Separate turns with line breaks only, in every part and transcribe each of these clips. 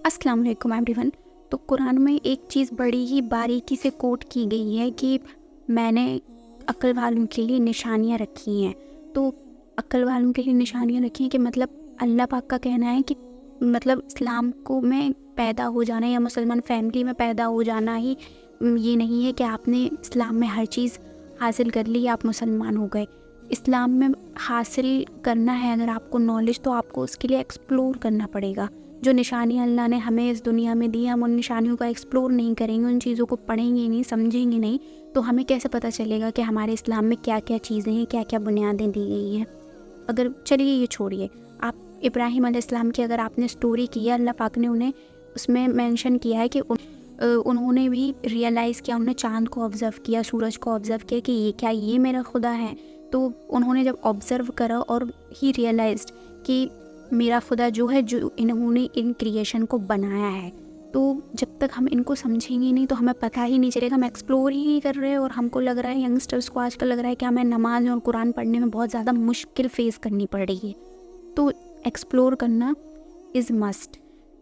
السلام علیکم every one. تو قرآن میں ایک چیز بڑی ہی باریکی سے کوٹ کی گئی ہے کہ میں نے عقل والوں کے لیے نشانیاں رکھی ہیں۔ تو عقل والوں کے لیے نشانیاں رکھی ہیں کہ مطلب اللہ پاک کا کہنا ہے کہ مطلب اسلام کو میں پیدا ہو جانا یا مسلمان فیملی میں پیدا ہو جانا ہی یہ نہیں ہے کہ آپ نے اسلام میں ہر چیز حاصل کر لی آپ مسلمان ہو گئے۔ اسلام میں حاصل کرنا ہے اگر آپ کو نالج، تو آپ کو اس کے لیے ایکسپلور کرنا پڑے گا۔ جو نشانیاں اللہ نے ہمیں اس دنیا میں دی، ہم ان نشانیوں کا ایکسپلور نہیں کریں گے، ان چیزوں کو پڑھیں گے نہیں، سمجھیں گے نہیں، تو ہمیں کیسے پتہ چلے گا کہ ہمارے اسلام میں کیا کیا چیزیں ہیں، کیا کیا بنیادیں دی گئی ہیں۔ اگر چلیے یہ چھوڑیے، آپ ابراہیم علیہ السلام کی اگر آپ نے سٹوری کی ہے، اللہ پاک نے انہیں اس میں مینشن کیا ہے کہ انہوں نے بھی ریئلائز کیا، انہوں نے چاند کو آبزرو کیا، سورج کو آبزرو کیا کہ یہ میرا خدا ہے۔ تو انہوں نے جب آبزرو کرا اور ہی ریئلائزڈ کہ میرا خدا جو ہے، جو انہوں نے ان کریشن کو بنایا ہے۔ تو جب تک ہم ان کو سمجھیں گے نہیں تو ہمیں پتہ ہی نہیں چلے گا، ہم ایکسپلور ہی نہیں کر رہے، اور ہم کو لگ رہا ہے ینگسٹرس کو آج کل لگ رہا ہے کہ ہمیں نماز اور قرآن پڑھنے میں بہت زیادہ مشکل فیس کرنی پڑ رہی ہے۔ تو ایکسپلور کرنا از مسٹ۔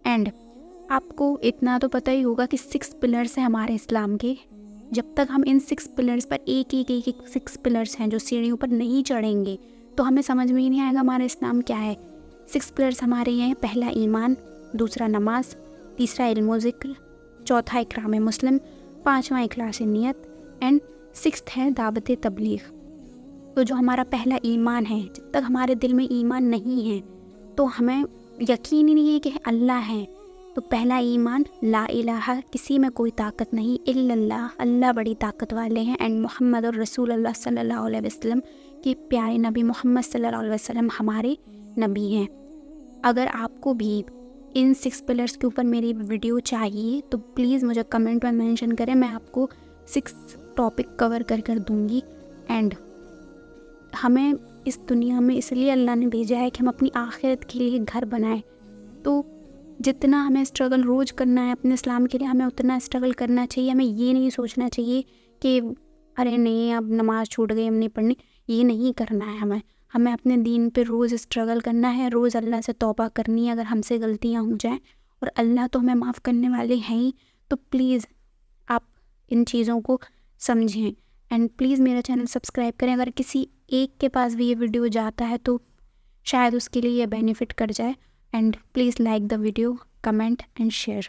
اینڈ آپ کو اتنا تو پتہ ہی ہوگا کہ 6 پلرس ہیں ہمارے اسلام کے۔ جب تک ہم ان 6 پلرس پر ایک 6 پلرس ہیں جو سیڑھیوں پر نہیں چڑھیں گے تو ہمیں سمجھ میں ہی نہیں آئے گا ہمارا اسلام کیا ہے۔ 6 پلرس ہمارے یہ ہیں: پہلا ایمان، دوسرا نماز، تیسرا علم و ذکر، چوتھا اکرام مسلم، پانچواں اخلاص نیت، اینڈ 6 ہے دعوت تبلیغ۔ تو جو ہمارا پہلا ایمان ہے، جب تک ہمارے دل میں ایمان نہیں ہے تو ہمیں یقین ہی نہیں ہے کہ اللہ ہے۔ تو پہلا ایمان، لا الہ، کسی میں کوئی طاقت نہیں، الا اللہ، اللہ بڑی طاقت والے ہیں، اینڈ محمد الرسول اللہ صلی اللہ علیہ وسلم، کہ پیارے نبی محمد صلی اللہ علیہ وسلم ہمارے نبی ہیں۔ اگر آپ کو بھی ان 6 پلرس کے اوپر میری ویڈیو چاہیے تو پلیز مجھے کمنٹ میں مینشن کریں، میں آپ کو 6 ٹاپک کور کر دوں گی۔ اینڈ ہمیں اس دنیا میں اس لیے اللہ نے بھیجا ہے کہ ہم اپنی آخرت کے لیے گھر بنائیں۔ تو جتنا ہمیں اسٹرگل روز کرنا ہے اپنے اسلام کے لیے، ہمیں اتنا اسٹرگل کرنا چاہیے۔ ہمیں یہ نہیں سوچنا چاہیے کہ ارے نہیں اب نماز چھوٹ گئی، ہم نہیں پڑھنی، یہ نہیں کرنا ہے۔ ہمیں اپنے دین پہ روز اسٹرگل کرنا ہے، روز اللہ سے توبہ کرنی ہے اگر ہم سے غلطیاں ہو جائیں، اور اللہ تو ہمیں معاف کرنے والے ہیں ہی۔ تو پلیز آپ ان چیزوں کو سمجھیں، اینڈ پلیز میرا چینل سبسکرائب کریں۔ اگر کسی ایک کے پاس بھی یہ ویڈیو جاتا ہے تو شاید اس کے لیے یہ بینیفٹ کر جائے۔ And please like the video, comment and share.